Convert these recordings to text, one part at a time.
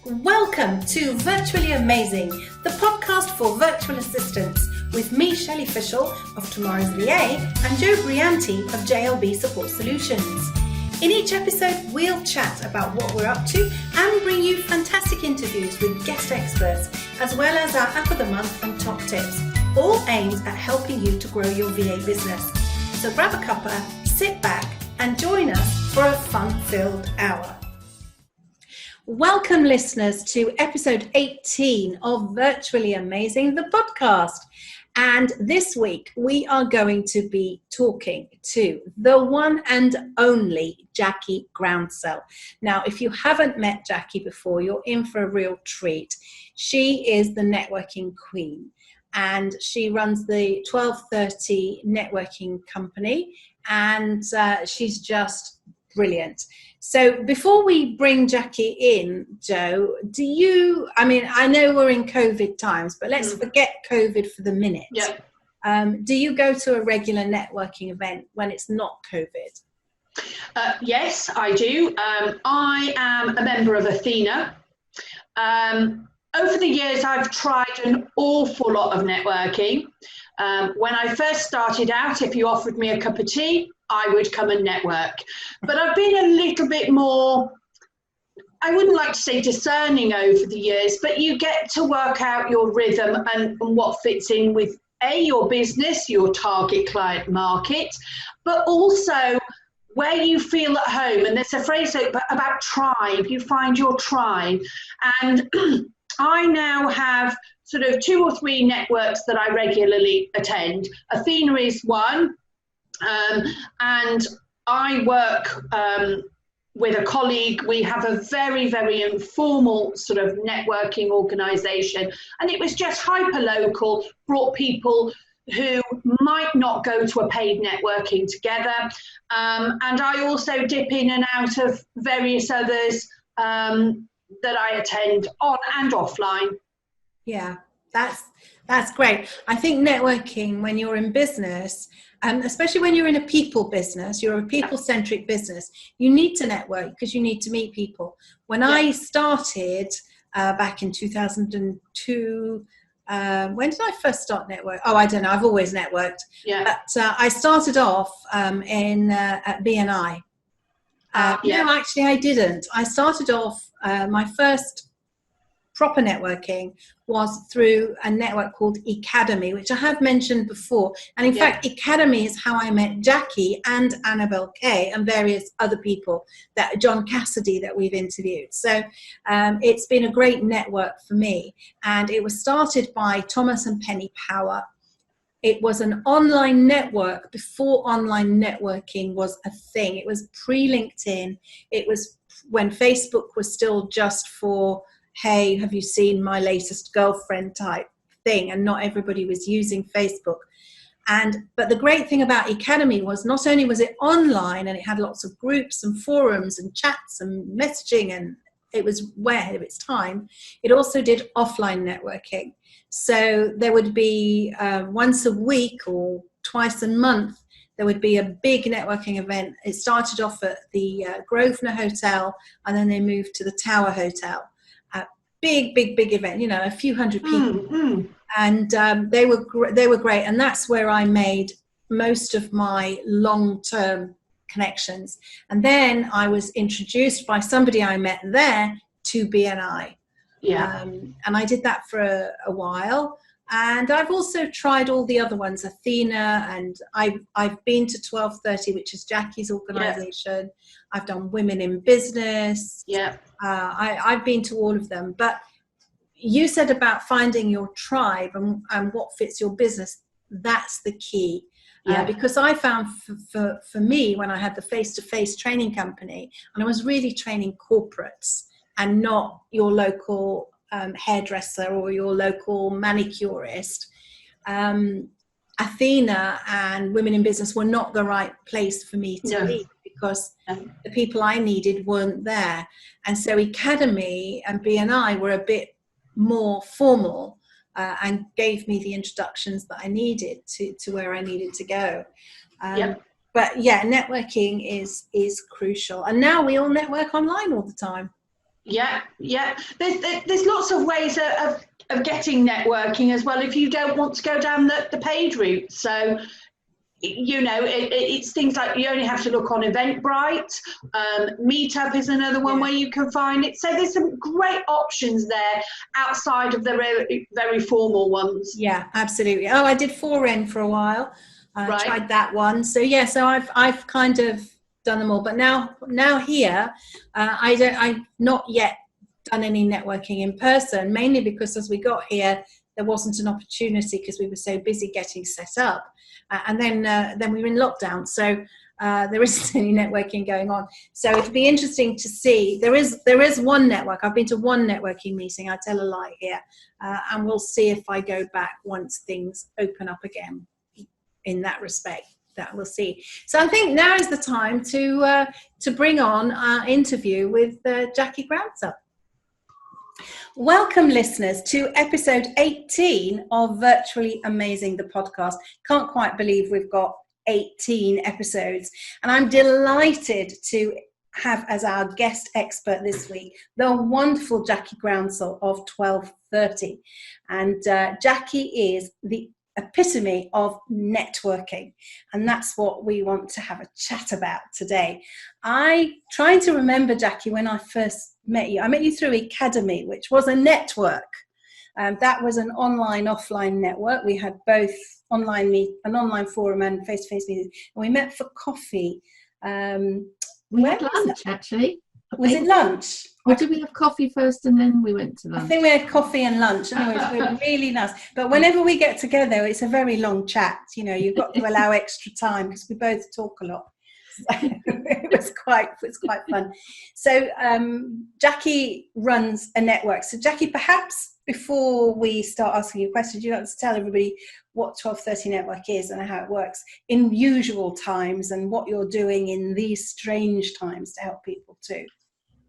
Welcome to Virtually Amazing, the podcast for virtual assistants with me, Shelley Fishel of Tomorrow's VA and Joe Brianti of JLB Support Solutions. In each episode, we'll chat about what we're up to and bring you fantastic interviews with guest experts, as well as our App of the Month and top tips, all aimed at helping you to grow your VA business. So grab a cuppa, sit back and join us for a fun-filled hour. Welcome, listeners, to episode 18 of Virtually Amazing, the podcast. And this week, we are going to be talking to the one and only Jackie Groundsell. Now, if you haven't met Jackie before, you're in for a real treat. She is the networking queen, and she runs the 1230 networking company, and she's just brilliant. So before we bring Jackie in, Joe, I know we're in COVID times, but let's forget COVID for the minute. Yeah. Do you go to a regular networking event when it's not COVID? Yes, I do. I am a member of Athena. Over the years, I've tried an awful lot of networking. When I first started out, if you offered me a cup of tea, I would come and network. But I've been a little bit more, I wouldn't like to say discerning over the years, but you get to work out your rhythm and what fits in with your business, your target client market, but also where you feel at home. And there's a phrase about tribe, you find your tribe. And I now have sort of 2 or 3 networks that I regularly attend. Athena is one. And I work with a colleague. We have a very, very informal sort of networking organisation, and it was just hyper-local, brought people who might not go to a paid networking together. And I also dip in and out of various others that I attend on and offline. Yeah, that's great. I think networking when you're in business, especially when you're in a people business, you're a people-centric business, you need to network because you need to meet people. When I started back in 2002, when did I first start network? Oh, I don't know. I've always networked. Yeah. But I started off at BNI. No, actually, I didn't. I started off, my first proper networking was through a network called Academy, which I have mentioned before. And in fact, Academy is how I met Jackie and Annabelle Kay and various other people, that John Cassidy that we've interviewed. So it's been a great network for me. And it was started by Thomas and Penny Power. It was an online network before online networking was a thing. It was pre-LinkedIn. It was when Facebook was still just for, hey, have you seen my latest girlfriend type thing, and not everybody was using Facebook. But the great thing about Academy was not only was it online and it had lots of groups and forums and chats and messaging, and it was way ahead of its time, it also did offline networking. So there would be once a week or twice a month, there would be a big networking event. It started off at the Grosvenor Hotel, and then they moved to the Tower Hotel. Big event, a few hundred people. And they were great. And that's where I made most of my long-term connections. And then I was introduced by somebody I met there to BNI. Yeah. And I did that for a while. And I've also tried all the other ones, Athena, and I've been to 1230, which is Jackie's organisation. Yeah. I've done Women in Business. Yeah. I've been to all of them. But you said about finding your tribe and what fits your business. That's the key. Yeah. Because I found for me, when I had the face-to-face training company, and I was really training corporates and not your local hairdresser or your local manicurist, Athena and Women in Business were not the right place for me to be, because the people I needed weren't there. And so Academy and BNI were a bit more formal and gave me the introductions that I needed to where I needed to go. But yeah, networking is crucial. And now we all network online all the time. Yeah, yeah. There's lots of ways of getting networking as well if you don't want to go down the paid route. So, it's things like you only have to look on Eventbrite. Meetup is another one where you can find it. So there's some great options there outside of the very, very formal ones. Yeah, absolutely. Oh, I did Foren for a while. I tried that one. So yeah, so I've kind of done them all. But now here, I've not yet done any networking in person, mainly because as we got here, there wasn't an opportunity because we were so busy getting set up, and then we were in lockdown. So there isn't any networking going on. So it'd be interesting to see. There is one network. I've been to one networking meeting. I tell a lie here, and we'll see if I go back once things open up again. In that respect, that we'll see. So I think now is the time to bring on our interview with Jackie Groundsell. Welcome, listeners, to episode 18 of Virtually Amazing, the podcast. Can't quite believe we've got 18 episodes, and I'm delighted to have as our guest expert this week the wonderful Jackie Groundsell of 1230. And Jackie is the epitome of networking, and that's what we want to have a chat about today. I trying to remember, Jackie, when I first met you. I met you through Academy, which was a network. That was an online offline network. We had both an online forum and face-to-face meetings, and we met for coffee. We had lunch, actually. Was it lunch? Or did we have coffee first and then we went to lunch? I think we had coffee and lunch. Anyways, we were really nice. But whenever we get together, it's a very long chat. You've got to allow extra time because we both talk a lot. So it was quite fun. So Jackie runs a network. So Jackie, perhaps before we start asking you questions, you'd like to tell everybody what 1230 Network is and how it works in usual times and what you're doing in these strange times to help people too.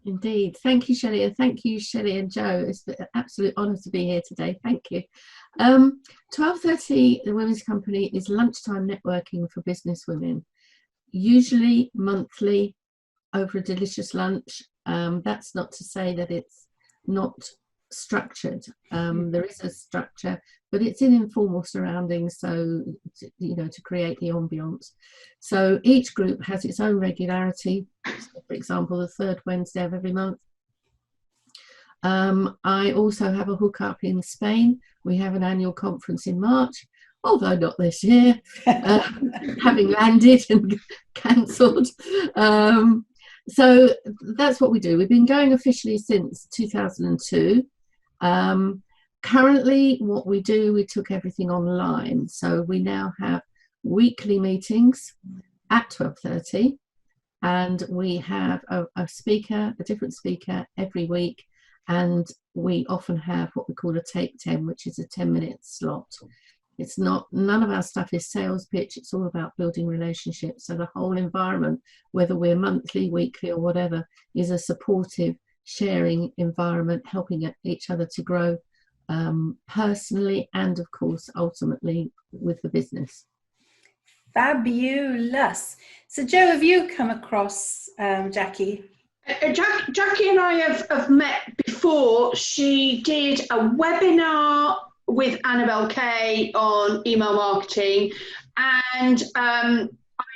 Indeed. Thank you, Shelley. And thank you, Shelley and Joe. It's an absolute honour to be here today. Thank you. 1230, the Women's Company, is lunchtime networking for business women. Usually monthly over a delicious lunch. That's not to say that it's not structured. There is a structure, but it's in informal surroundings, so to create the ambience. So each group has its own regularity. So for example, the third Wednesday of every month. I also have a hookup in Spain. We have an annual conference in March, although not this year, having landed and cancelled. So that's what we do. We've been going officially since 2002. Currently, what we do, we took everything online. So we now have weekly meetings at 12:30, and we have a different speaker every week, and we often have what we call a take 10, which is a 10-minute slot. None of our stuff is sales pitch. It's all about building relationships. So the whole environment, whether we're monthly, weekly or whatever, is a supportive, sharing environment, helping each other to grow personally and of course ultimately with the business. Fabulous. So Joe, have you come across Jackie? Jackie and I have met before. She did a webinar with Annabelle Kay on email marketing, and I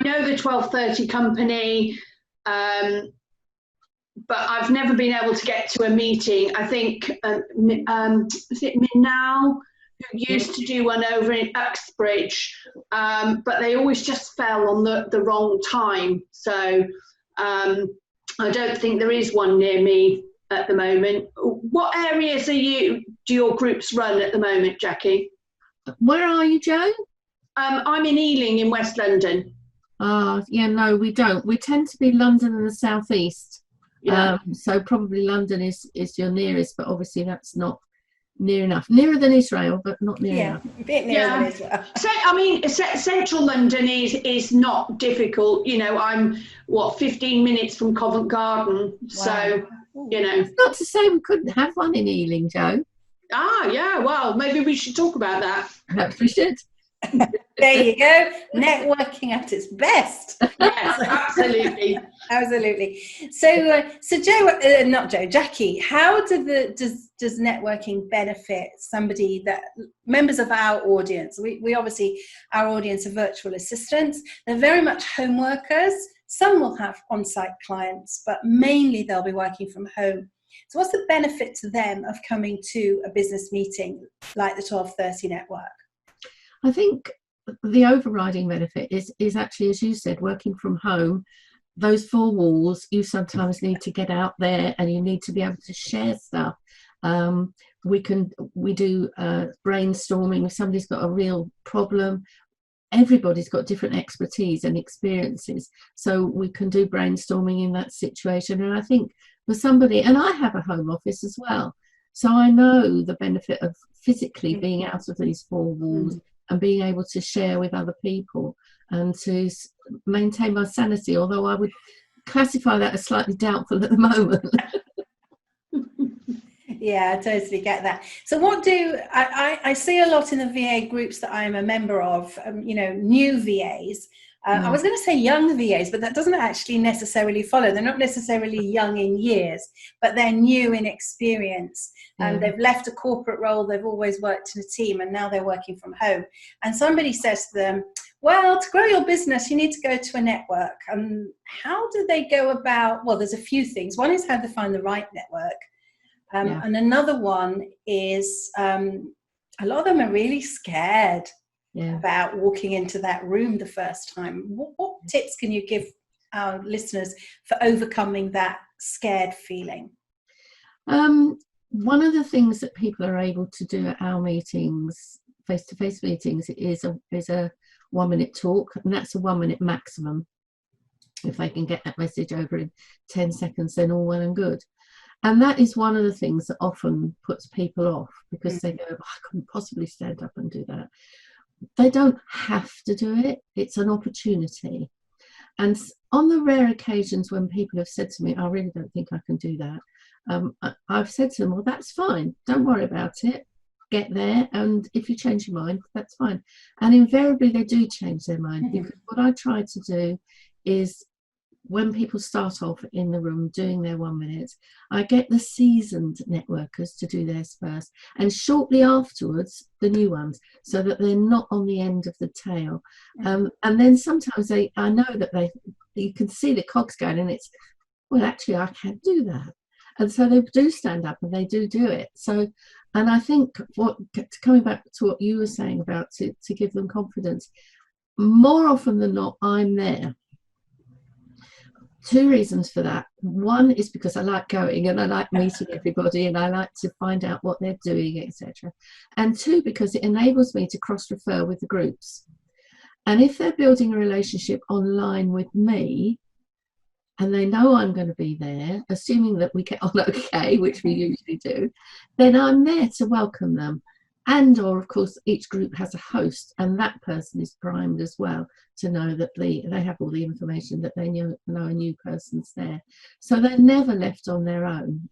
know the 1230 company, but I've never been able to get to a meeting. I think is it Minnow who used to do one over in Uxbridge, but they always just fell on the wrong time. So I don't think there is one near me at the moment. What areas do your groups run at the moment, Jackie? Where are you, Joe? I'm in Ealing in West London. Yeah, no, we don't. We tend to be London and the southeast. Yeah. So probably London is your nearest, but obviously that's not near enough. Nearer than Israel, but not near enough. A bit nearer than Israel. So, I mean, central London is not difficult. I'm 15 minutes from Covent Garden. Wow. So, It's not to say we couldn't have one in Ealing, Joe. Yeah. Well, maybe we should talk about that. Perhaps we should. There you go. Networking at its best. Yes, absolutely. Absolutely. So Joe, not Joe, Jackie, how does networking benefit somebody that members of our audience? We obviously, our audience are virtual assistants. They're very much home workers. Some will have on-site clients, but mainly they'll be working from home. So what's the benefit to them of coming to a business meeting like the 1230 Network? I think the overriding benefit is actually, as you said, working from home. Those four walls, you sometimes need to get out there and you need to be able to share stuff. We do brainstorming. If somebody's got a real problem, everybody's got different expertise and experiences, so we can do brainstorming in that situation. And I think for somebody, and I have a home office as well, so I know the benefit of physically being out of these four walls and being able to share with other people and to maintain my sanity, although I would classify that as slightly doubtful at the moment. Yeah, I totally get that. So what I see a lot in the VA groups that I'm a member of, new VAs. I was going to say young VAs, but that doesn't actually necessarily follow. They're not necessarily young in years, but they're new in experience. They've left a corporate role, they've always worked in a team, and now they're working from home. And somebody says to them, well, to grow your business, you need to go to a network. How do they go about? Well, there's a few things. One is how to find the right network. And another one is a lot of them are really scared about walking into that room the first time. What tips can you give our listeners for overcoming that scared feeling? One of the things that people are able to do at our meetings, face-to-face meetings, is a 1 minute talk, and that's a 1 minute maximum. If they can get that message over in 10 seconds, then all well and good. And that is one of the things that often puts people off, because they go, I couldn't possibly stand up and do that. They don't have to do it. It's an opportunity. And on the rare occasions when people have said to me, I really don't think I can do that, I've said to them, well, that's fine. Don't worry about it. Get there. And if you change your mind, that's fine. And invariably they do change their mind, because what I try to do is, when people start off in the room doing their 1 minute, I get the seasoned networkers to do theirs first, and shortly afterwards the new ones, so that they're not on the end of the tail. And then sometimes I know that you can see the cogs going, and it's, well, actually I can't do that, and so they do stand up and they do it. So, and I think coming back to what you were saying about to give them confidence, more often than not I'm there. Two reasons for that. One is because I like going and I like meeting everybody and I like to find out what they're doing, etc. And two, because it enables me to cross-refer with the groups. And if they're building a relationship online with me and they know I'm going to be there, assuming that we get on okay, which we usually do, then I'm there to welcome them. And, or of course, each group has a host, and that person is primed as well to know that they have all the information, that they know a new person's there. So they're never left on their own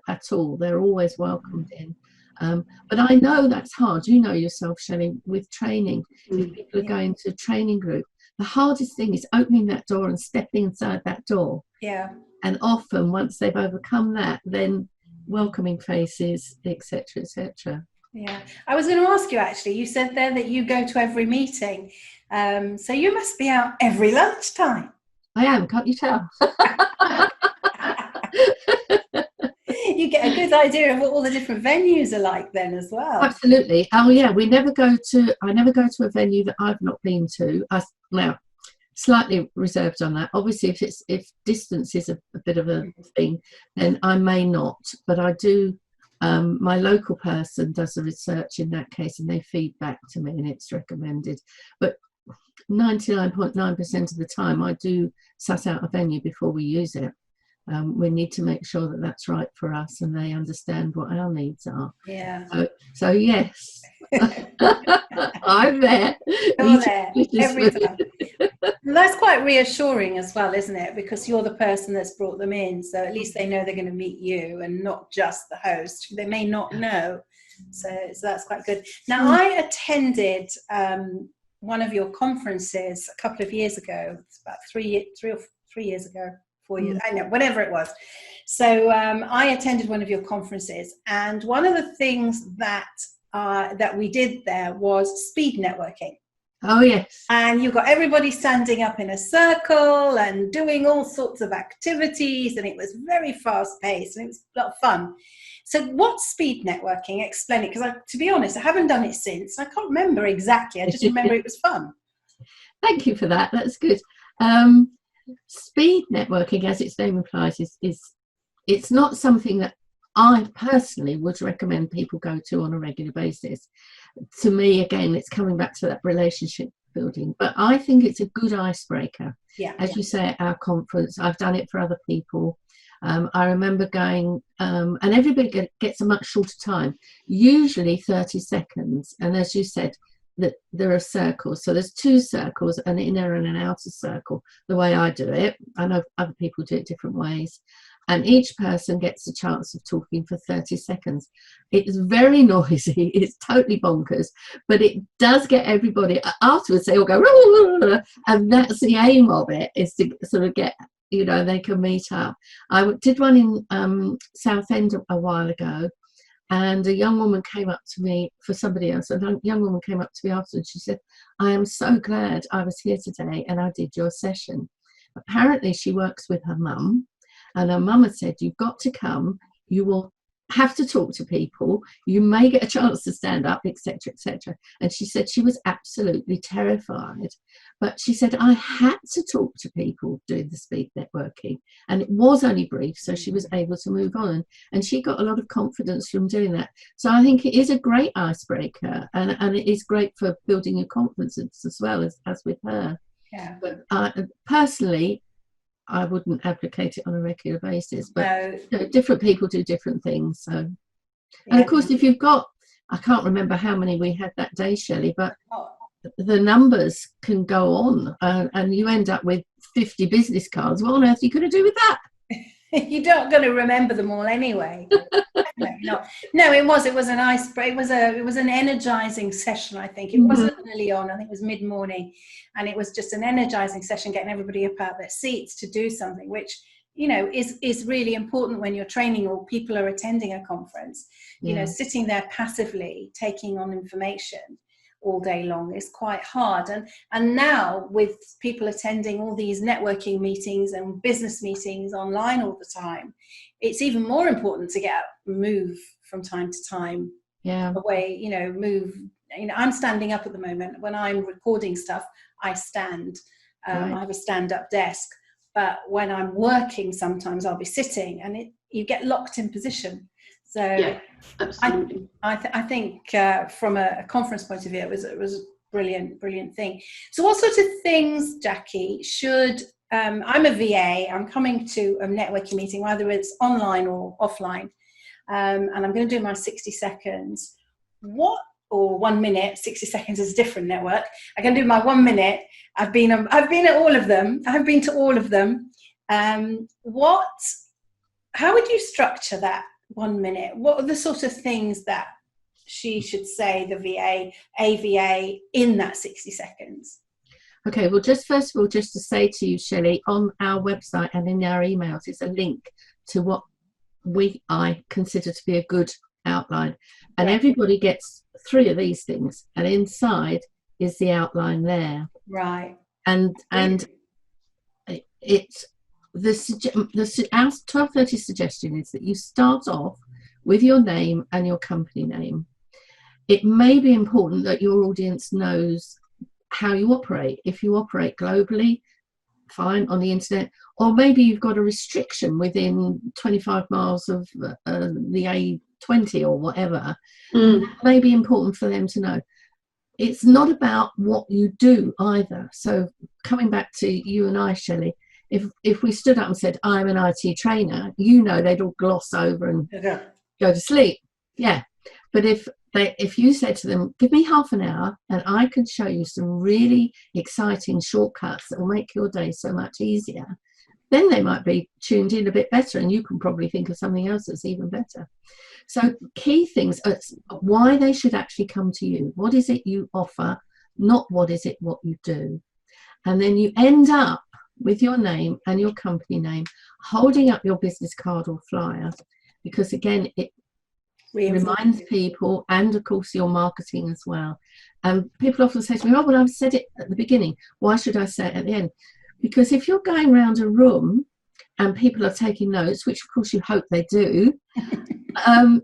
at all. They're always welcomed in. But I know that's hard. You know yourself, Shelley, with training. If people are going to a training group, the hardest thing is opening that door and stepping inside that door. Yeah. And often, once they've overcome that, then welcoming faces, etc., etc. Yeah, I was going to ask you, actually, you said there that you go to every meeting, so you must be out every lunchtime. I am, can't you tell? You get a good idea of what all the different venues are like then as well. Absolutely. Oh yeah, I never go to a venue that I've not been to. Now, slightly reserved on that. Obviously, if distance is a bit of a thing, then I may not, but I do. My local person does the research in that case, and they feed back to me, and it's recommended. But 99.9% of the time, I do suss out a venue before we use it. We need to make sure that that's right for us, and they understand what our needs are. Yeah. So yes, I'm there. You're there every time. That's quite reassuring as well, isn't it? Because you're the person that's brought them in, so at least they know they're going to meet you and not just the host who they may not know. So that's quite good. Now, I attended one of your conferences a couple of years ago. It's about 3 or 4 years ago, 4 years, I know, whatever it was. So I attended one of your conferences, and one of the things that we did there was speed networking. Oh, yes. And you've got everybody standing up in a circle and doing all sorts of activities, and it was very fast paced and it was a lot of fun. So what's speed networking? Explain it, because to be honest, I haven't done it since. I can't remember exactly. I just remember it was fun. Thank you for that. That's good. Speed networking, as its name implies, is it's not something that I personally would recommend people go to on a regular basis. To me, again, it's coming back to that relationship building. But I think it's a good icebreaker. Yeah. As you say, at our conference, I've done it for other people. I remember going, and everybody gets a much shorter time, usually 30 seconds. And as you said, that there are circles. So there's 2 circles, an inner and an outer circle, the way I do it. I know other people do it different ways. And each person gets a chance of talking for 30 seconds. It's very noisy. It's totally bonkers. But it does get everybody, afterwards they all go, and that's the aim of it, is to sort of get, they can meet up. I did one in Southend a while ago, and a young woman came up to me, for somebody else, a young woman came up to me afterwards. She said, I am so glad I was here today and I did your session. Apparently she works with her mum, and her mum had said, you've got to come, you will have to talk to people, you may get a chance to stand up, etc., etc. And she said she was absolutely terrified, but she said, I had to talk to people doing the speed networking, and it was only brief, so she was able to move on, and she got a lot of confidence from doing that. So I think it is a great icebreaker, and it is great for building your confidence as well as with her. Yeah. But personally, I wouldn't advocate it on a regular basis, but No. Different people do different things. So, Yeah. and of course, if you've got, I can't remember how many we had that day, Shelley, but the numbers can go on, and you end up with 50 business cards. What on earth are you going to do with that? You're not going to remember them all anyway. No, it was an icebreaker. It was an energizing session. I think it wasn't early on. I think it was mid-morning, and it was just an energizing session, getting everybody up out of their seats to do something, which is really important when you're training or people are attending a conference. Sitting there passively taking on information all day long is quite hard, and now with people attending all these networking meetings and business meetings online all the time, it's even more important to get out, move from time to time away, move. I'm standing up at the moment. When I'm recording stuff, I stand. Right. I have a stand-up desk, but when I'm working, sometimes I'll be sitting, and you get locked in position. So yeah, absolutely. I think from a conference point of view, it was a brilliant thing. So what sort of things, Jackie, should I'm a VA, I'm coming to a networking meeting, whether it's online or offline, and I'm going to do my 60 seconds. Or 1 minute, 60 seconds is a different network. I can do my 1 minute. I've been at all of them. I've been to all of them. How would you structure that 1 minute? What are the sort of things that she should say, the VA, in that 60 seconds? Okay, well, just first of all, just to say to you, Shelley, on our website and in our emails, it's a link to what I consider to be a good outline. And everybody gets 3 of these things, and inside is the outline there. Right. And it's our 12:30 suggestion is that you start off with your name and your company name. It may be important that your audience knows how you operate. If you operate globally, fine, on the internet, or maybe you've got a restriction within 25 miles of the A20 or whatever. That may be important for them to know. It's not about what you do either. So coming back to you and I, Shelley, if we stood up and said, I'm an IT trainer, they'd all gloss over and go to sleep. Yeah. But if you said to them, give me half an hour and I can show you some really exciting shortcuts that will make your day so much easier, then they might be tuned in a bit better, and you can probably think of something else that's even better. So key things are why they should actually come to you. What is it you offer, not what you do. And then you end up with your name and your company name holding up your business card or flyer, because again, it reminds people, and of course your marketing as well. And people often say to me, oh, well, I've said it at the beginning, why should I say it at the end? Because if you're going around a room and people are taking notes, which of course you hope they do,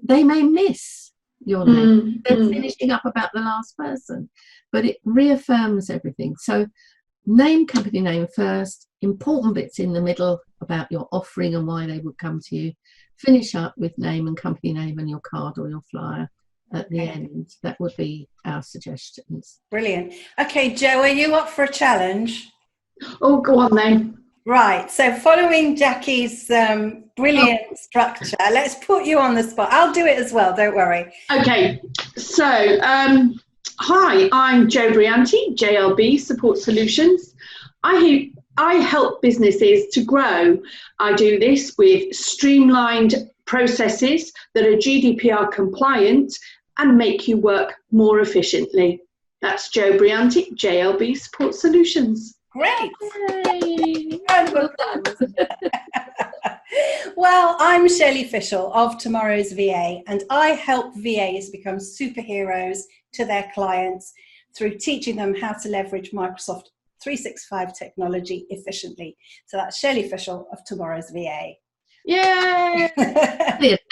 they may miss your name. They're finishing up about the last person, but it reaffirms everything. So name, company name first, important bits in the middle about your offering and why they would come to you. Finish up with name and company name and your card or your flyer at the end. That would be our suggestions. Brilliant. Okay, Jo, are you up for a challenge? Oh, go on then. Right, so following Jackie's brilliant structure, let's put you on the spot. I'll do it as well, don't worry. Okay, so hi, I'm Jo Brianti, JLB Support Solutions. I help businesses to grow. I do this with streamlined processes that are GDPR compliant and make you work more efficiently. That's Jo Brianti, JLB Support Solutions. Great. Well, I'm Shelley Fishel of Tomorrow's VA, and I help VAs become superheroes to their clients through teaching them how to leverage Microsoft 365 technology efficiently. So that's Shelley Fishel of Tomorrow's VA. Yay!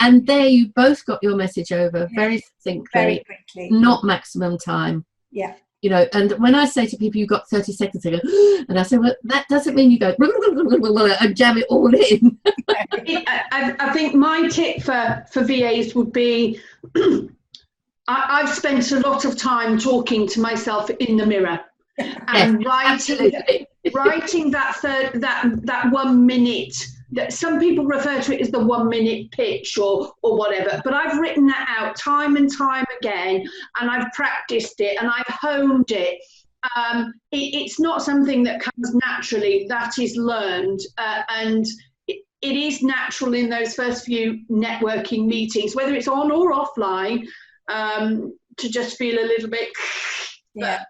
And there you both got your message over very succinctly, very quickly, not maximum time. Yeah. You know, and when I say to people, you've got 30 seconds to go, and I say, well, that doesn't mean you go and jam it all in. I think my tip for VAs would be, I've spent a lot of time talking to myself in the mirror and writing that 1 minute. That some people refer to it as the 1 minute pitch or whatever, but I've written that out time and time again, and I've practiced it and I've honed it. It's not something that comes naturally, that is learned, and it is natural in those first few networking meetings, whether it's on or offline, to just feel a little bit, yeah.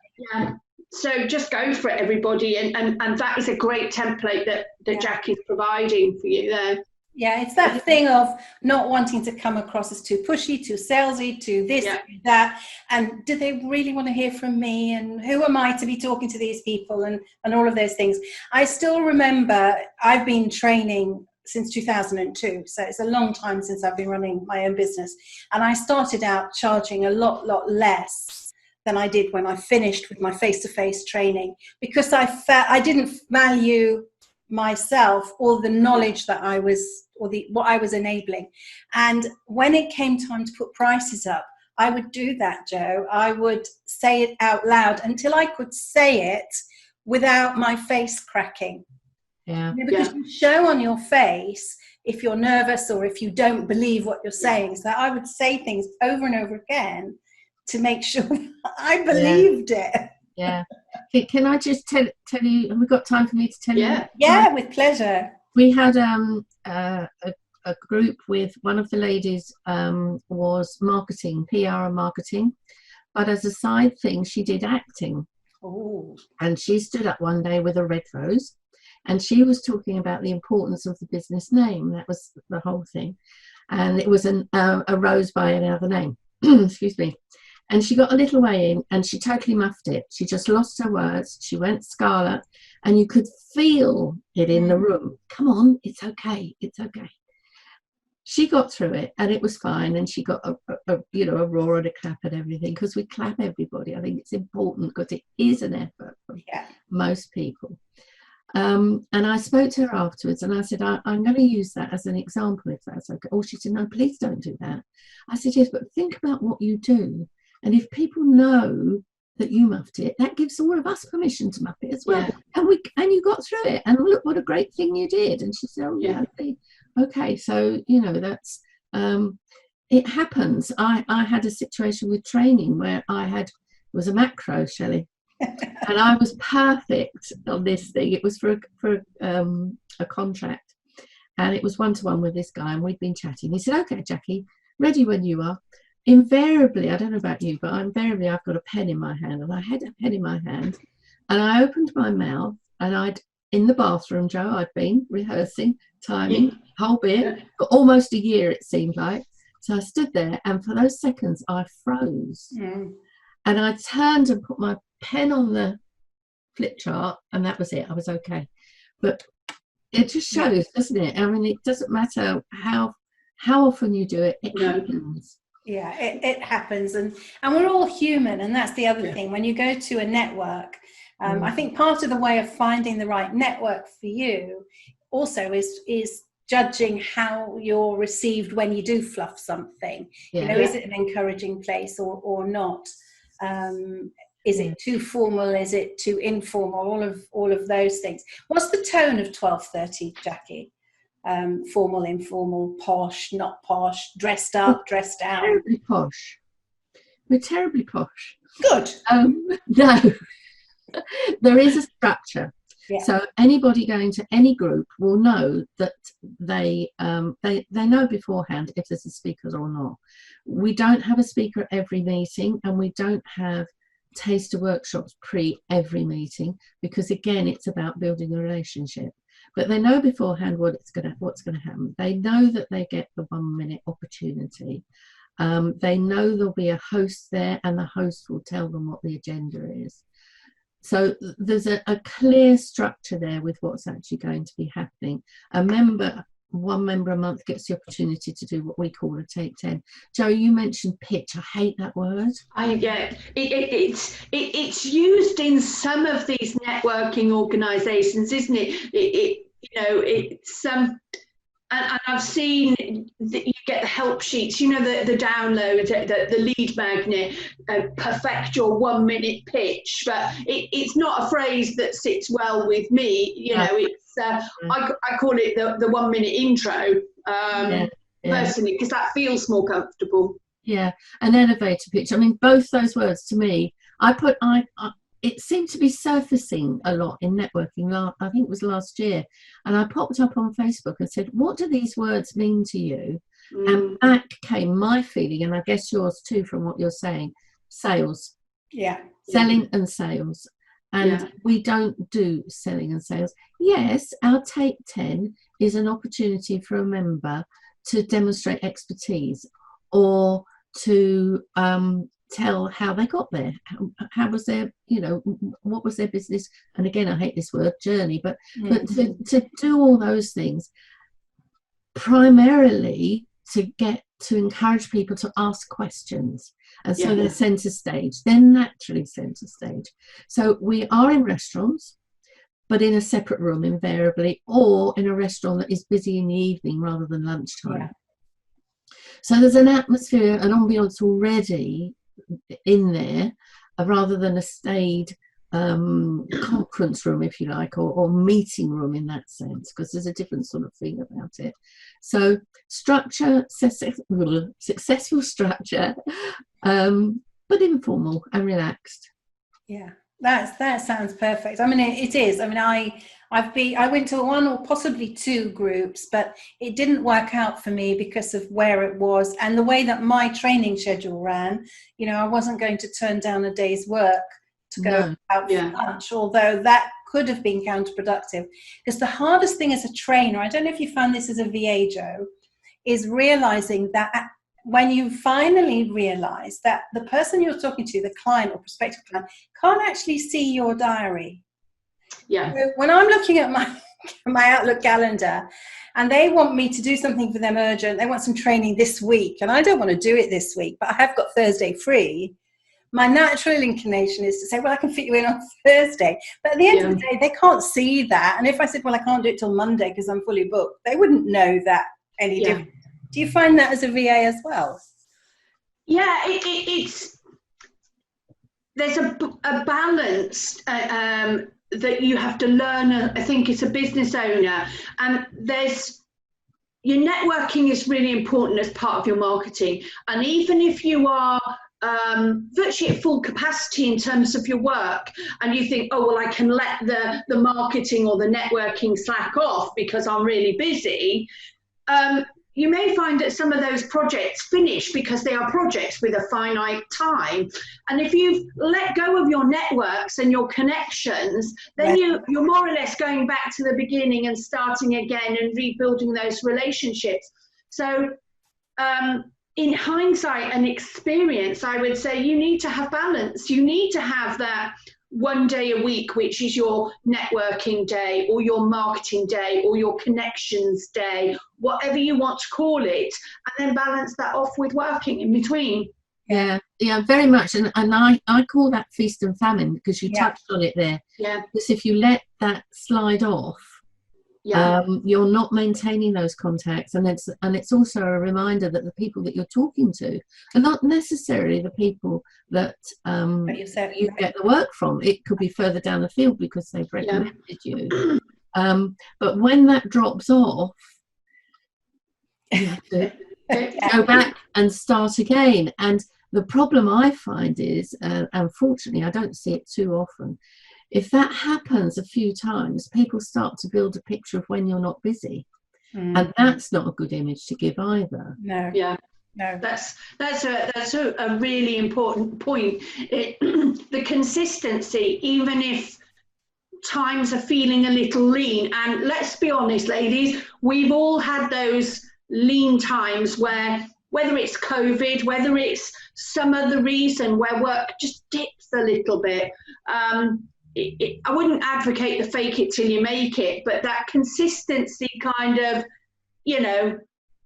So just go for it, everybody, and that is a great template that Jackie's providing for you there. Yeah, it's that thing of not wanting to come across as too pushy, too salesy, too this, too that, and do they really want to hear from me, and who am I to be talking to these people, and all of those things. I still remember I've been training since 2002, so it's a long time since I've been running my own business, and I started out charging a lot less than I did when I finished with my face-to-face training, because I felt I didn't value myself or the knowledge that I was, or what I was enabling. And when it came time to put prices up, I would do that, Jo. I would say it out loud until I could say it without my face cracking. Yeah. Because you show on your face if you're nervous or if you don't believe what you're saying. So I would say things over and over again to make sure I believed it. Yeah. Can I just tell you, have we got time for me to tell you? Yeah, with pleasure. We had a group with one of the ladies was marketing, PR and marketing, but as a side thing, she did acting. Ooh. And she stood up one day with a red rose, and she was talking about the importance of the business name. That was the whole thing. And it was a rose by another name. Excuse me. And she got a little way in and she totally muffed it. She just lost her words. She went scarlet and you could feel it in the room. Come on, it's okay. It's okay. She got through it and it was fine. And she got a roar and a clap and everything, because we clap everybody. I think it's important because it is an effort for most people. And I spoke to her afterwards and I said, I'm going to use that as an example, if that's okay. Oh, she said, no, please don't do that. I said, yes, but think about what you do. And if people know that you muffed it, that gives all of us permission to muff it as well. Yeah. And you got through it. And look what a great thing you did. And she said, oh, yeah. Okay. So, that's it happens. I had a situation with training where it was a macro, Shelley, and I was perfect on this thing. It was for a contract, and it was one-to-one with this guy, and we'd been chatting. He said, "Okay, Jackie, ready when you are." Invariably, I don't know about you, but invariably I've got a pen in my hand, and I had a pen in my hand, and I opened my mouth, and in the bathroom, Joe, I'd been rehearsing, timing, whole bit, for almost a year, it seemed like. So I stood there, and for those seconds, I froze. And I turned and put my pen on the flip chart, and that was it. I was okay. But it just shows, doesn't it? I mean, it doesn't matter how often you do it, it happens. Yeah, it happens. And we're all human, and that's the other thing. When you go to a network, I think part of the way of finding the right network for you also is judging how you're received when you do fluff something. Is it an encouraging place or not? Is it too formal? Is it too informal? All of those things. What's the tone of 12:30, Jackie? Formal, informal, posh, not posh, dressed up, dressed out? Terribly posh. We're terribly posh. Good. No, there is a structure. Yeah. So anybody going to any group will know that they know beforehand if there's a speaker or not. We don't have a speaker at every meeting, and we don't have taster workshops pre every meeting, because again, it's about building a relationship. But they know beforehand what's going to happen. They know that they get the 1 minute opportunity. They know there'll be a host there, and the host will tell them what the agenda is. So there's a clear structure there with what's actually going to be happening. One member a month gets the opportunity to do what we call a take 10. Joe, you mentioned pitch. I hate that word. It's used in some of these networking organisations, isn't it? And I've seen that you get the help sheets, the download, the lead magnet, perfect your 1 minute pitch, but it's not a phrase that sits well with me. It's I call it the 1 minute intro personally, because that feels more comfortable. Yeah, an elevator pitch. I mean, both those words to me, it seemed to be surfacing a lot in networking. I think it was last year, and I popped up on Facebook and said, "What do these words mean to you?" And back came my feeling, and I guess yours too, from what you're saying: sales. Yeah, selling and sales. And we don't do selling and sales. Yes, our Take 10 is an opportunity for a member to demonstrate expertise, or to tell how they got there, how was their, what was their business, and again, I hate this word, journey, but to do all those things, primarily to encourage people to ask questions, and so they're centre stage, they're naturally centre stage. So we are in restaurants, but in a separate room invariably, or in a restaurant that is busy in the evening rather than lunchtime. So there's an atmosphere, an ambience already in there, rather than a staid conference room, if you like, or meeting room in that sense, because there's a different sort of thing about it. So structure, successful structure, but informal and relaxed. Yeah, that sounds perfect. I mean, it is. I mean, I went to one or possibly two groups, but it didn't work out for me because of where it was and the way that my training schedule ran. I wasn't going to turn down a day's work to go out for lunch, although that could have been counterproductive. Because the hardest thing as a trainer, I don't know if you found this as a VA, Joe, is realizing that when you finally realize that the person you're talking to, the client or prospective client, can't actually see your diary. Yeah. So when I'm looking at my Outlook calendar and they want me to do something for them urgent, they want some training this week, and I don't want to do it this week, but I have got Thursday free, my natural inclination is to say, well, I can fit you in on Thursday. But at the end of the day, they can't see that. And if I said, well, I can't do it till Monday because I'm fully booked, they wouldn't know that any different. Do you find that as a VA as well? Yeah, there's a balance that you have to learn. I think it's a business owner, and your networking is really important as part of your marketing. And even if you are virtually at full capacity in terms of your work, and you think, oh, well, I can let the marketing or the networking slack off because I'm really busy, you may find that some of those projects finish because they are projects with a finite time. And if you've let go of your networks and your connections, then you're more or less going back to the beginning and starting again and rebuilding those relationships. So in hindsight and experience, I would say you need to have balance. You need to have that one day a week, which is your networking day or your marketing day or your connections day, whatever you want to call it, and then balance that off with working in between. Yeah, very much. And I call that feast and famine, because you touched on it there. Yeah. Because if you let that slide off, you're not maintaining those contacts, and it's also a reminder that the people that you're talking to are not necessarily the people that you get the work from. It could be further down the field because they've recommended you. But when that drops off, you have to go back and start again. And the problem I find is, unfortunately, I don't see it too often. If that happens a few times, people start to build a picture of when you're not busy, and that's not a good image to give either. No. Yeah. No. That's a really important point. The consistency, even if times are feeling a little lean, and let's be honest, ladies, we've all had those lean times where, whether it's COVID, whether it's some other reason where work just dips a little bit. I wouldn't advocate the fake it till you make it, but that consistency kind of,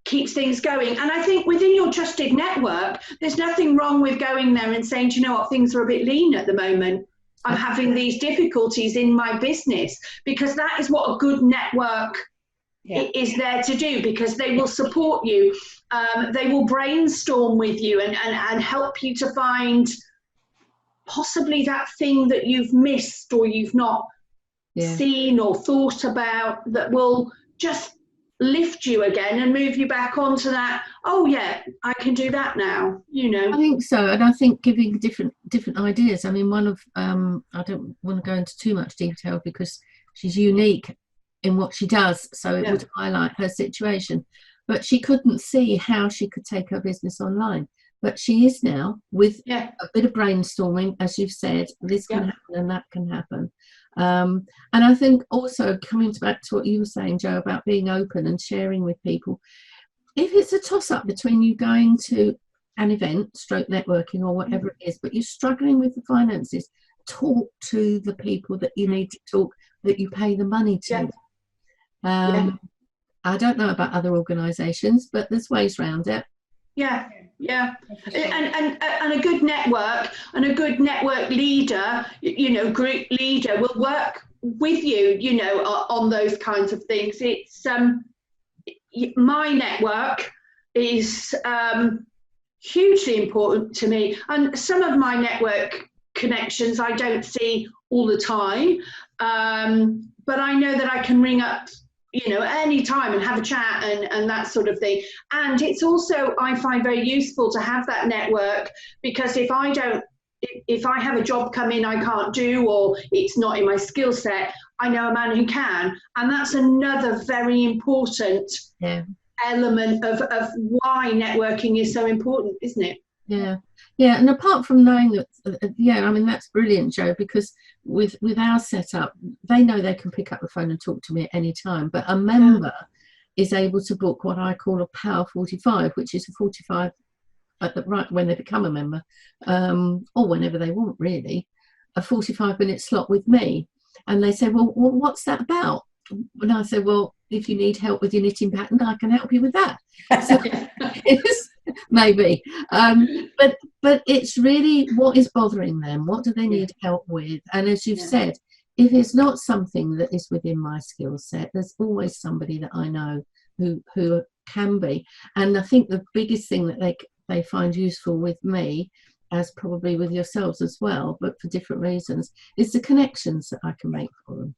keeps things going. And I think within your trusted network, there's nothing wrong with going there and saying, do you know what, things are a bit lean at the moment. I'm having these difficulties in my business, because that is what a good network is there to do, because they will support you. They will brainstorm with you and help you to find possibly that thing that you've missed or you've not seen or thought about, that will just lift you again and move you back onto that, oh yeah, I can do that now, I think so. And I think giving different ideas. I mean, one of I don't want to go into too much detail because she's unique in what she does, so it would highlight her situation, but she couldn't see how she could take her business online. But she is now, with a bit of brainstorming, as you've said, this can happen and that can happen. And I think also, coming back to what you were saying, Jo, about being open and sharing with people, if it's a toss-up between you going to an event, stroke networking or whatever it is, but you're struggling with the finances, talk to the people that you need to talk, that you pay the money to. I don't know about other organisations, but there's ways around it. And a good network and a good network leader, group leader, will work with you, on those kinds of things. It's my network is hugely important to me, and some of my network connections I don't see all the time, but I know that I can ring up any time and have a chat and that sort of thing. And it's also, I find, very useful to have that network, because if I have a job come in I can't do, or it's not in my skill set, I know a man who can. And that's another very important element of why networking is so important, isn't it? And apart from knowing that, I mean, that's brilliant, Jo, because with our setup, they know they can pick up the phone and talk to me at any time, but a member is able to book what I call a Power 45, which is a 45 right when they become a member, or whenever they want, really, a 45-minute slot with me. And they say, well, what's that about? And I say, well, if you need help with your knitting pattern, I can help you with that. So maybe, but it's really what is bothering them, what do they need help with. And as you've said, if it's not something that is within my skill set, there's always somebody that I know who can be. And I think the biggest thing that they find useful with me, as probably with yourselves as well, but for different reasons, is the connections that I can make for them.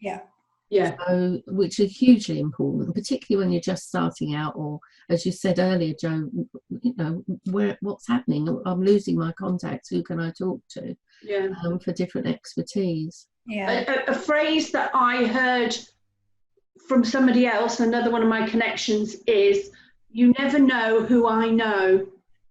Yeah. So, which is hugely important, particularly when you're just starting out, or as you said earlier, Joe, you know, what's happening? I'm losing my contacts. Who can I talk to? Yeah. For different expertise. Yeah. A phrase that I heard from somebody else, another one of my connections, is you never know who I know.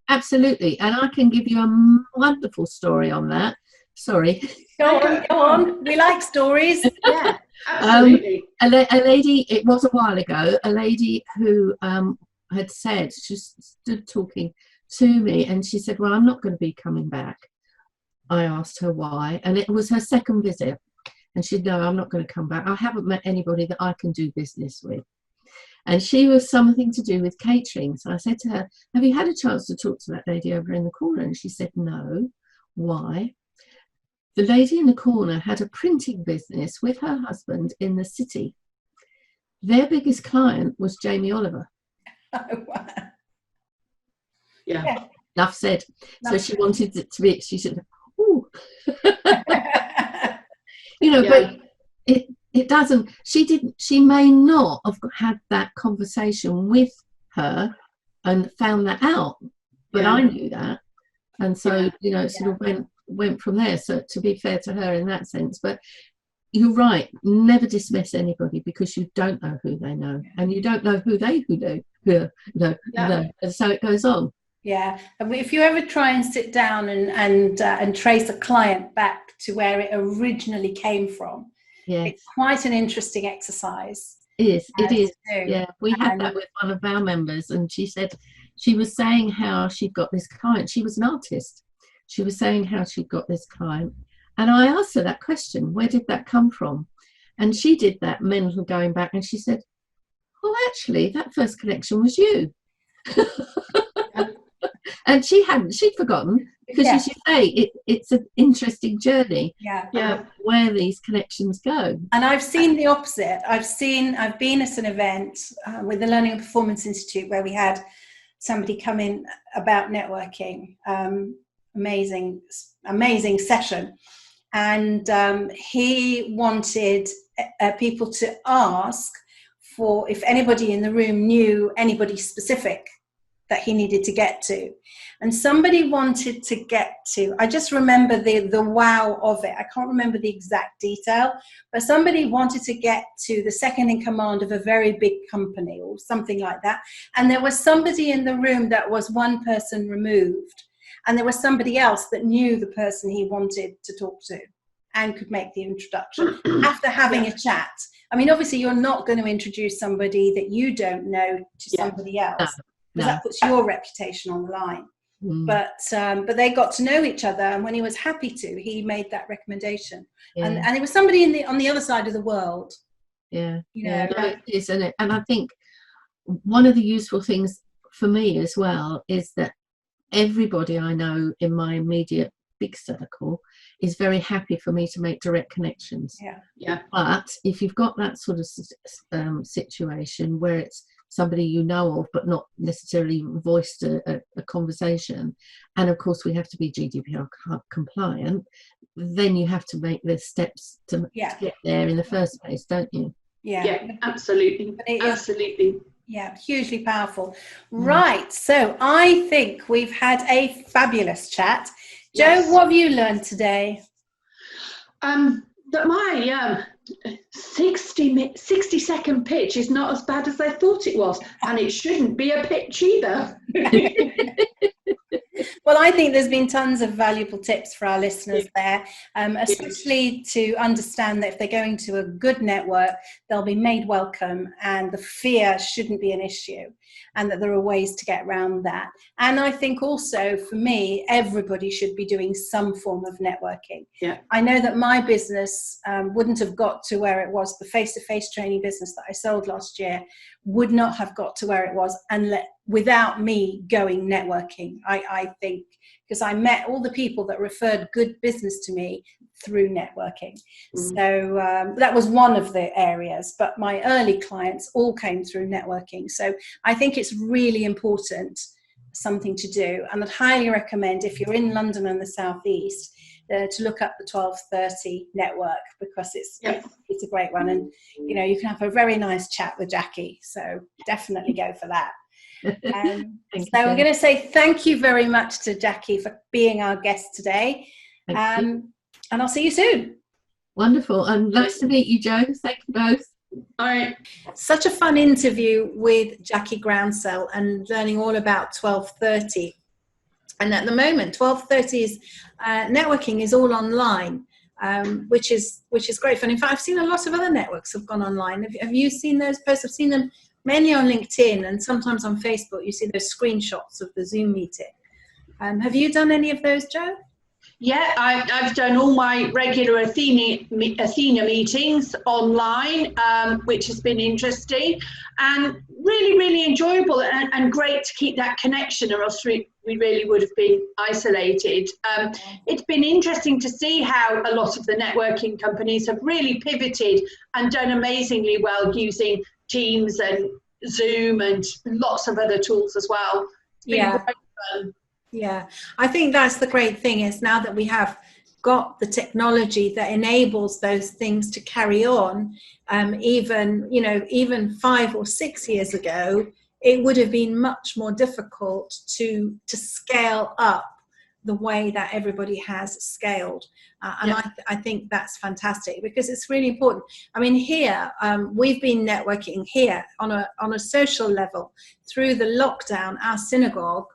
Absolutely. And I can give you a wonderful story on that. Sorry. Go on. We like stories. Yeah, absolutely. A lady, it was a while ago, a lady who had said, she stood talking to me and she said, well, I'm not going to be coming back. I asked her why, and it was her second visit. And she said, no, I'm not going to come back. I haven't met anybody that I can do business with. And she was something to do with catering. So I said to her, have you had a chance to talk to that lady over in the corner? And she said, no. Why? The lady in the corner had a printing business with her husband in the city. Their biggest client was Jamie Oliver. Oh, wow. Yeah. Enough said. So she wanted it to be, she said, ooh. You know, but it doesn't, she may not have had that conversation with her and found that out, but I knew that. And so, you know, it sort of went from there. So to be fair to her in that sense, but you're right, never dismiss anybody because you don't know who they know and you don't know who they know. And so it goes on. Yeah, and if you ever try and sit down and trace a client back to where it originally came from, it's quite an interesting exercise. It is. Yeah, we had that with one of our members, and she said she was saying how she'd got this client. She was an artist. She was saying how she'd got this client, and I asked her that question: where did that come from? And she did that mental going back, and she said, "Oh, actually, that first connection was you." And she'd forgotten because, as you say, it's an interesting journey. Where these connections go. And I've seen the opposite. I've been at an event with the Learning and Performance Institute where we had somebody come in about networking. Amazing session, and he wanted people to ask for if anybody in the room knew anybody specific that he needed to get to. And somebody wanted to get to, I just remember the wow of it. I can't remember the exact detail, but somebody wanted to get to the second in command of a very big company or something like that. And there was somebody in the room that was one person removed. And there was somebody else that knew the person he wanted to talk to and could make the introduction after having a chat. I mean, obviously you're not going to introduce somebody that you don't know to somebody else. Because that puts your reputation on the line. But they got to know each other, and when he was happy to, he made that recommendation. And it was somebody on the other side of the world. It is, isn't it? And I think one of the useful things for me as well is that everybody I know in my immediate big circle is very happy for me to make direct connections. But if you've got that sort of situation where it's somebody you know of but not necessarily voiced a conversation, and of course we have to be GDPR compliant, then you have to make the steps to get there in the first place, don't you? Absolutely. Hugely powerful. Right, so I think we've had a fabulous chat. Joe, what have you learned today? That my 60-second pitch is not as bad as I thought it was, and it shouldn't be a pitch either. Well, I think there's been tons of valuable tips for our listeners there, especially to understand that if they're going to a good network, they'll be made welcome and the fear shouldn't be an issue, and that there are ways to get around that. And I think also, for me, everybody should be doing some form of networking. I know that my business wouldn't have got to where it was. The face-to-face training business that I sold last year would not have got to where it was without me going networking. I think, because I met all the people that referred good business to me through networking. So that was one of the areas, but my early clients all came through networking. So I think it's really important, something to do. And I'd highly recommend, if you're in London and the South East, to look up the 12:30 network, because it's a great one, and you know, you can have a very nice chat with Jackie, so definitely go for that. So I'm going to say thank you very much to Jackie for being our guest today, and I'll see you soon. Wonderful, and nice to meet you, Jo. Thank you both. All right. Such a fun interview with Jackie Groundsell, and learning all about 12:30. And at the moment, 12:30 is networking is all online, which is great fun. In fact, I've seen a lot of other networks have gone online. Have you seen those posts? I've seen them mainly on LinkedIn, and sometimes on Facebook. You see those screenshots of the Zoom meeting. Have you done any of those, Jo? Yeah, I've done all my regular Athena meetings online, which has been interesting and really, really enjoyable, and great to keep that connection, or else we really would have been isolated. It's been interesting to see how a lot of the networking companies have really pivoted and done amazingly well using Teams and Zoom and lots of other tools as well. It's been great fun. Yeah, I think that's the great thing, is now that we have got the technology that enables those things to carry on, even 5 or 6 years ago, it would have been much more difficult to scale up the way that everybody has scaled. And I think that's fantastic, because it's really important. I mean, here, we've been networking here on a social level through the lockdown. Our synagogue,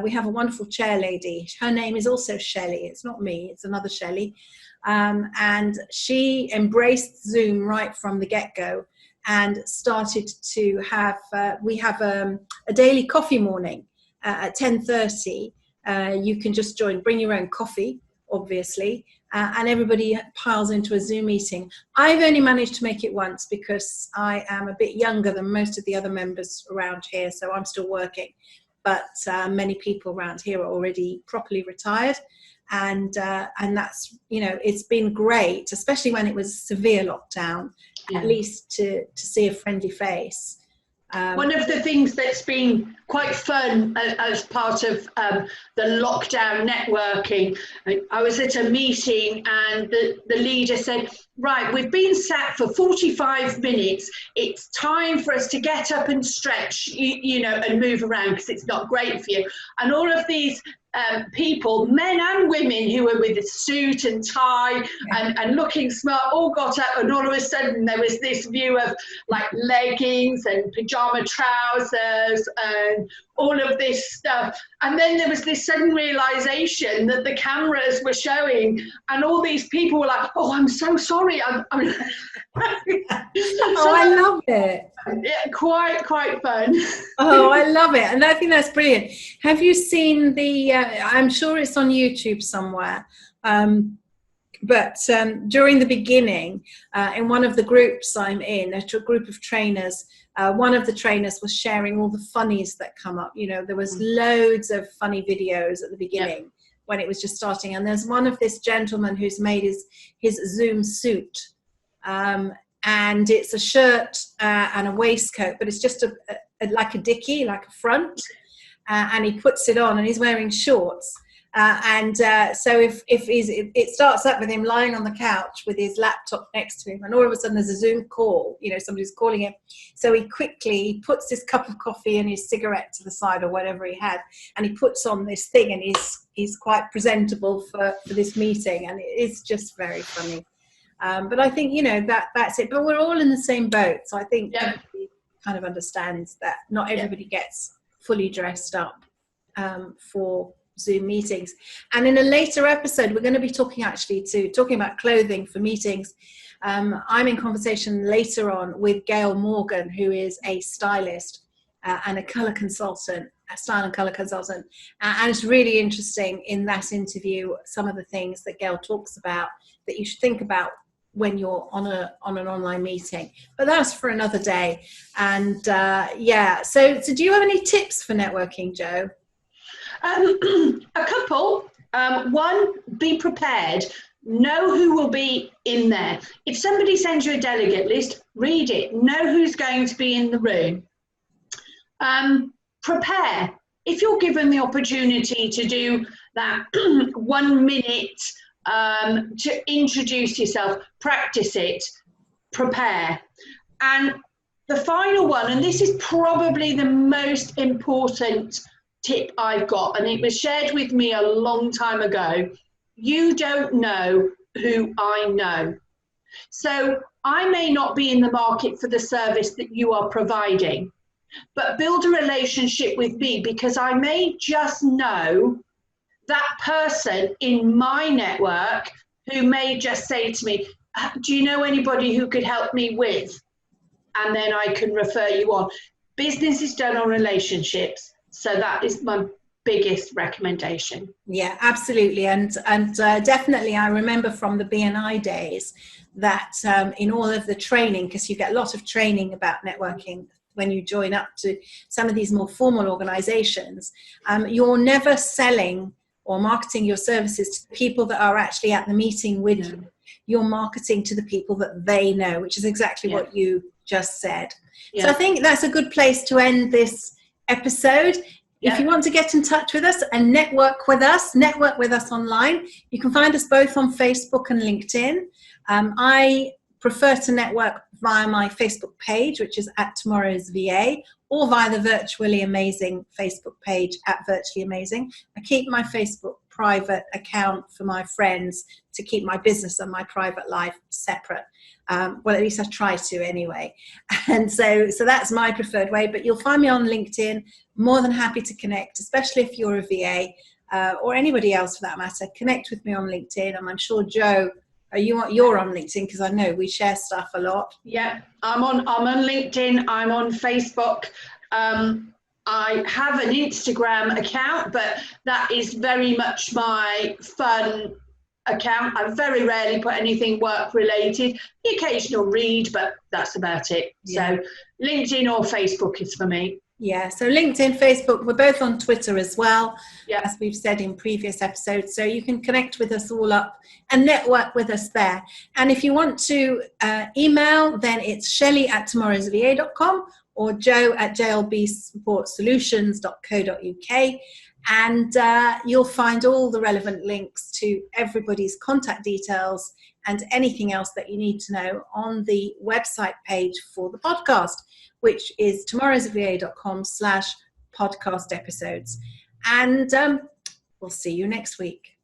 we have a wonderful chair lady. Her name is also Shelley. It's not me, it's another Shelley. And she embraced Zoom right from the get-go, and started to have, we have a daily coffee morning at 10:30. You can just join, bring your own coffee, obviously, and everybody piles into a Zoom meeting. I've only managed to make it once, because I am a bit younger than most of the other members around here, so I'm still working. But many people around here are already properly retired, and that's, it's been great, especially when it was severe lockdown, at least to see a friendly face. One of the things that's been quite fun as part of the lockdown networking, I was at a meeting, and the leader said, right, we've been sat for 45 minutes. It's time for us to get up and stretch, and move around, because it's not great for you. And all of these people, men and women, who were with a suit and tie and looking smart, all got up, and all of a sudden there was this view of like leggings and pajama trousers and all of this stuff. And then there was this sudden realization that the cameras were showing, and all these people were like, oh, I'm so sorry. I love it. Yeah, quite fun. Oh, I love it. And I think that's brilliant. Have you seen I'm sure it's on YouTube somewhere, but during the beginning, in one of the groups I'm in, a group of trainers, one of the trainers was sharing all the funnies that come up. There was loads of funny videos at the beginning when it was just starting. And there's one of this gentleman who's made his Zoom suit. And it's a shirt and a waistcoat, but it's just like a dickie, like a front. And he puts it on, and he's wearing shorts. So it starts up with him lying on the couch with his laptop next to him, and all of a sudden there's a Zoom call, somebody's calling him. So he quickly puts his cup of coffee and his cigarette to the side, or whatever he had, and he puts on this thing, and he's quite presentable for this meeting, and it is just very funny. But I think, that's it. But we're all in the same boat. So I think everybody kind of understands that not everybody gets fully dressed up for Zoom meetings. And in a later episode, we're going to be talking about clothing for meetings. I'm in conversation later on with Gail Morgan, who is a stylist and a colour consultant, a style and colour consultant. And it's really interesting in that interview, some of the things that Gail talks about that you should think about when you're on an online meeting. But that's for another day. And so do you have any tips for networking, Jo? A couple. One, be prepared. Know who will be in there. If somebody sends you a delegate list, read it. Know who's going to be in the room. Prepare. If you're given the opportunity to do that 1 minute to introduce yourself, practice it, prepare. And the final one, and this is probably the most important tip I've got, and it was shared with me a long time ago. You don't know who I know. So I may not be in the market for the service that you are providing, but build a relationship with me, because I may just know that person in my network who may just say to me, do you know anybody who could help me with? And then I can refer you on. Business is done on relationships. So that is my biggest recommendation. Yeah, absolutely. And definitely, I remember from the BNI days that in all of the training, because you get a lot of training about networking when you join up to some of these more formal organizations, you're never selling or marketing your services to people that are actually at the meeting with you. You're marketing to the people that they know, which is exactly what you just said. So I think that's a good place to end this episode. If you want to get in touch with us and network with us online, you can find us both on Facebook and LinkedIn. I prefer to network via my Facebook page, which is at Tomorrow's VA, or via the Virtually Amazing Facebook page at Virtually Amazing. I keep my Facebook private account for my friends to keep my business and my private life separate. Well, at least I try to anyway. And so that's my preferred way, but you'll find me on LinkedIn. More than happy to connect, especially if you're a VA or anybody else for that matter. Connect with me on LinkedIn, and I'm sure Joe, you're on LinkedIn, because I know we share stuff a lot. Yeah, I'm on LinkedIn. I'm on Facebook. I have an Instagram account, but that is very much my fun account. I very rarely put anything work related. The occasional read, but that's about it. Yeah. So LinkedIn or Facebook is for me. Yeah, so LinkedIn, Facebook, we're both on Twitter as well, as we've said in previous episodes. So you can connect with us all up and network with us there. And if you want to email, then it's shelley@tomorrowsva.com or joe@jlbsportsolutions.co.uk. And you'll find all the relevant links to everybody's contact details and anything else that you need to know on the website page for the podcast, which is tomorrowsva.com/podcast episodes. And we'll see you next week.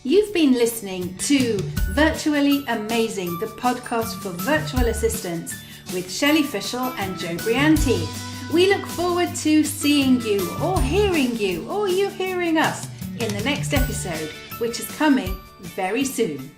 You've been listening to Virtually Amazing, the podcast for virtual assistants with Shelley Fischel and Joe Brianti. We look forward to seeing you or hearing you or you hearing us in the next episode, which is coming very soon.